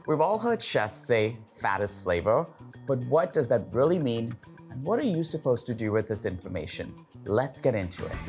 We've all heard chefs say fat is flavor, but what does that really mean? And what are you supposed to do with this information? Let's get into it.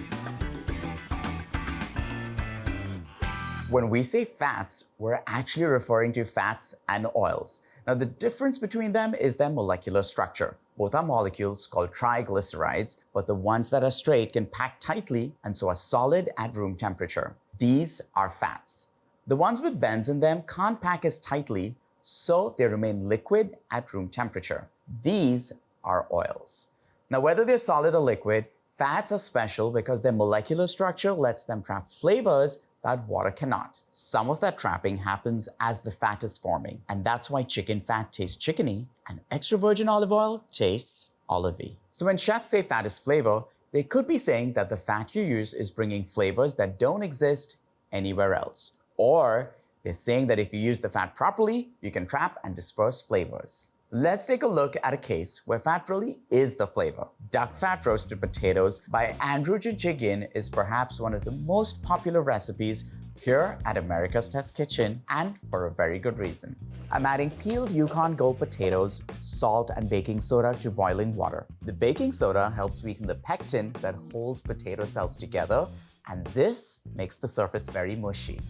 When we say fats, we're actually referring to fats and oils. Now, the difference between them is their molecular structure. Both are molecules called triglycerides, but the ones that are straight can pack tightly and so are solid at room temperature. These are fats. The ones with bends in them can't pack as tightly, so they remain liquid at room temperature. These are oils. Now, whether they're solid or liquid, fats are special because their molecular structure lets them trap flavors that water cannot. Some of that trapping happens as the fat is forming, and that's why chicken fat tastes chickeny and extra virgin olive oil tastes olivey. So when chefs say fat is flavor, they could be saying that the fat you use is bringing flavors that don't exist anywhere else. Or they're saying that if you use the fat properly, you can trap and disperse flavors. Let's take a look at a case where fat really is the flavor. Duck fat roasted potatoes by Andrew Jijigian is perhaps one of the most popular recipes here at America's Test Kitchen, and for a very good reason. I'm adding peeled Yukon Gold potatoes, salt, and baking soda to boiling water. The baking soda helps weaken the pectin that holds potato cells together, and this makes the surface very mushy.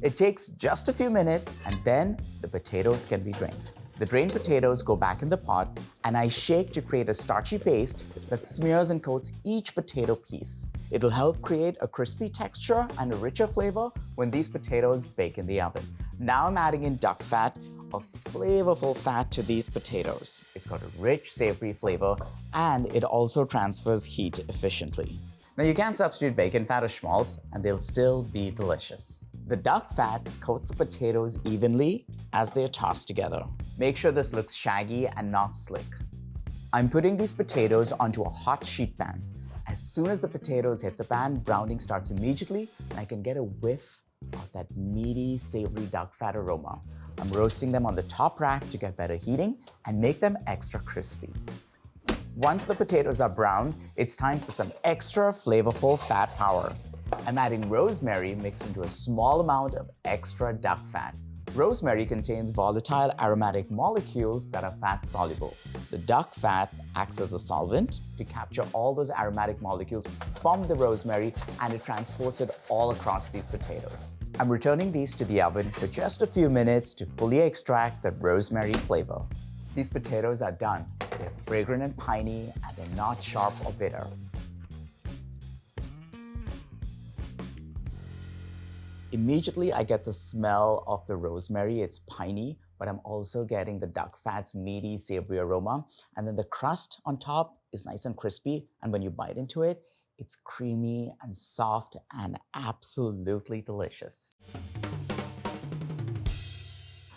It takes just a few minutes, and then the potatoes can be drained. The drained potatoes go back in the pot, and I shake to create a starchy paste that smears and coats each potato piece. It'll help create a crispy texture and a richer flavor when these potatoes bake in the oven. Now I'm adding in duck fat, a flavorful fat to these potatoes. It's got a rich, savory flavor, and it also transfers heat efficiently. Now you can substitute bacon fat or schmaltz, and they'll still be delicious. The duck fat coats the potatoes evenly as they are tossed together. Make sure this looks shaggy and not slick. I'm putting these potatoes onto a hot sheet pan. As soon as the potatoes hit the pan, browning starts immediately, and I can get a whiff of that meaty, savory duck fat aroma. I'm roasting them on the top rack to get better heating and make them extra crispy. Once the potatoes are brown, it's time for some extra flavorful fat power. I'm adding rosemary mixed into a small amount of extra duck fat. Rosemary contains volatile aromatic molecules that are fat soluble. The duck fat acts as a solvent to capture all those aromatic molecules from the rosemary, and it transports it all across these potatoes. I'm returning these to the oven for just a few minutes to fully extract the rosemary flavor. These potatoes are done. They're fragrant and piney, and they're not sharp or bitter. Immediately, I get the smell of the rosemary. It's piney, but I'm also getting the duck fat's meaty, savory aroma. And then the crust on top is nice and crispy. And when you bite into it, it's creamy and soft and absolutely delicious.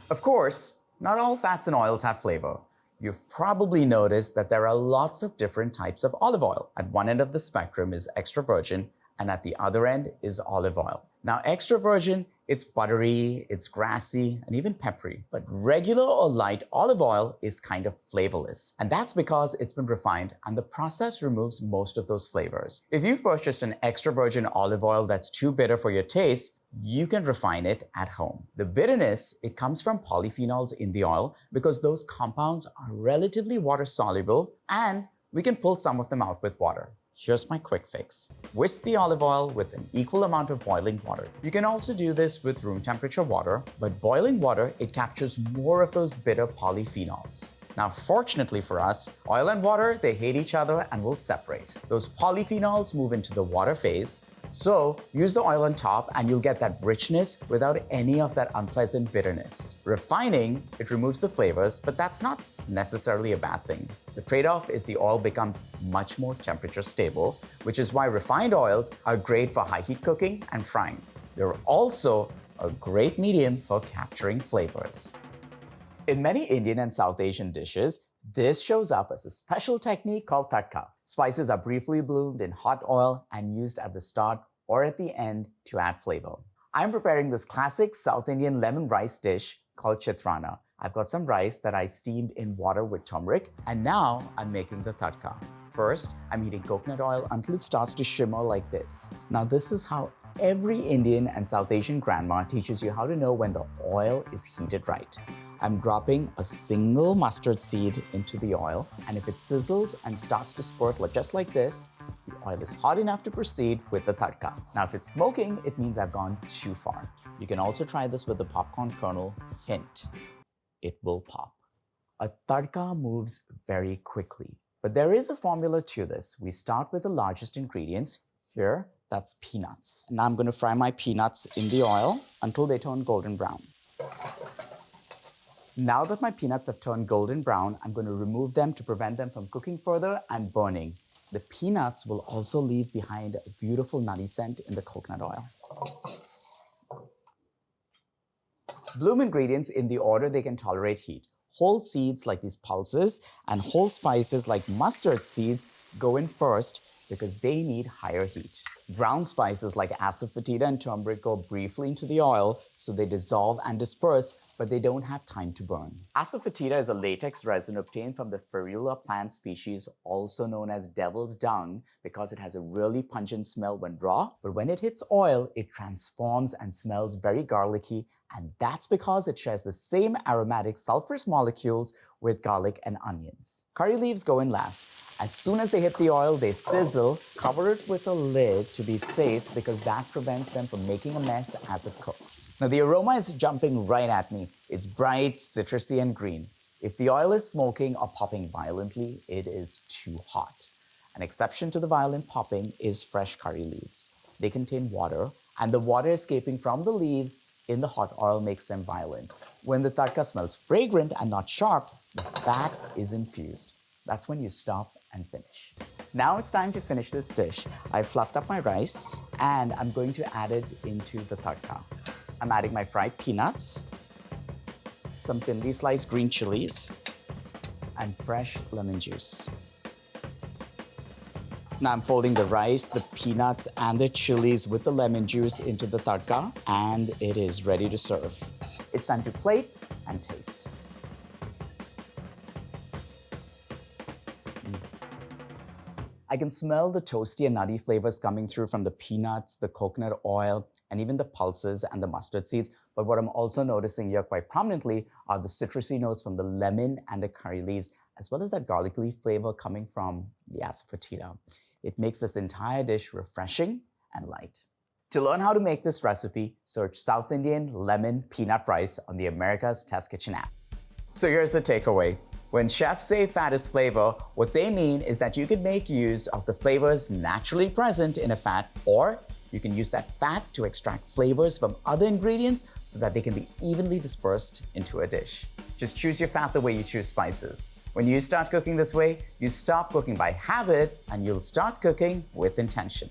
Of course, not all fats and oils have flavor. You've probably noticed that there are lots of different types of olive oil. At one end of the spectrum is extra virgin, and at the other end is olive oil. Now, extra virgin, it's buttery, it's grassy, and even peppery. But regular or light olive oil is kind of flavorless. And that's because it's been refined, and the process removes most of those flavors. If you've purchased an extra virgin olive oil that's too bitter for your taste, you can refine it at home. The bitterness, it comes from polyphenols in the oil because those compounds are relatively water soluble, and we can pull some of them out with water. Here's my quick fix. Whisk the olive oil with an equal amount of boiling water. You can also do this with room temperature water, but boiling water, it captures more of those bitter polyphenols. Now, fortunately for us, oil and water, they hate each other and will separate. Those polyphenols move into the water phase, so use the oil on top and you'll get that richness without any of that unpleasant bitterness. Refining, it removes the flavors, but that's not necessarily a bad thing. The trade-off is the oil becomes much more temperature stable, which is why refined oils are great for high heat cooking and frying. They're also a great medium for capturing flavors. In many Indian and South Asian dishes, this shows up as a special technique called tadka. Spices are briefly bloomed in hot oil and used at the start or at the end to add flavor. I'm preparing this classic South Indian lemon rice dish called chitrana. I've got some rice that I steamed in water with turmeric, and now I'm making the tadka. First, I'm heating coconut oil until it starts to shimmer like this. Now, this is how every Indian and South Asian grandma teaches you how to know when the oil is heated right. I'm dropping a single mustard seed into the oil, and if it sizzles and starts to spurt just like this, the oil is hot enough to proceed with the tadka. Now, if it's smoking, it means I've gone too far. You can also try this with the popcorn kernel. Hint, it will pop. A tadka moves very quickly, but there is a formula to this. We start with the largest ingredients. Here, that's peanuts. Now I'm going to fry my peanuts in the oil until they turn golden brown. Now that my peanuts have turned golden brown, I'm going to remove them to prevent them from cooking further and burning. The peanuts will also leave behind a beautiful nutty scent in the coconut oil. Bloom ingredients in the order they can tolerate heat. Whole seeds like these pulses and whole spices like mustard seeds go in first because they need higher heat. Ground spices like asafoetida and turmeric go briefly into the oil so they dissolve and disperse, but they don't have time to burn. Asafoetida is a latex resin obtained from the Ferula plant species, also known as devil's dung, because it has a really pungent smell when raw, but when it hits oil, it transforms and smells very garlicky, and that's because it shares the same aromatic sulfurous molecules with garlic and onions. Curry leaves go in last. As soon as they hit the oil, they sizzle. Cover it with a lid to be safe because that prevents them from making a mess as it cooks. Now the aroma is jumping right at me. It's bright, citrusy, and green. If the oil is smoking or popping violently, it is too hot. An exception to the violent popping is fresh curry leaves. They contain water, and the water escaping from the leaves in the hot oil makes them violent. When the tadka smells fragrant and not sharp, the fat is infused. That's when you stop and finish. Now it's time to finish this dish. I've fluffed up my rice and I'm going to add it into the tadka. I'm adding my fried peanuts, some thinly sliced green chilies, and fresh lemon juice. Now I'm folding the rice, the peanuts, and the chilies with the lemon juice into the tadka, and it is ready to serve. It's time to plate and taste. I can smell the toasty and nutty flavors coming through from the peanuts, the coconut oil, and even the pulses and the mustard seeds. But what I'm also noticing here quite prominently are the citrusy notes from the lemon and the curry leaves, as well as that garlic leaf flavor coming from the asafoetida. It makes this entire dish refreshing and light. To learn how to make this recipe, search South Indian lemon peanut rice on the America's Test Kitchen app. So here's the takeaway. When chefs say fat is flavor, what they mean is that you can make use of the flavors naturally present in a fat, or you can use that fat to extract flavors from other ingredients so that they can be evenly dispersed into a dish. Just choose your fat the way you choose spices. When you start cooking this way, you stop cooking by habit and you'll start cooking with intention.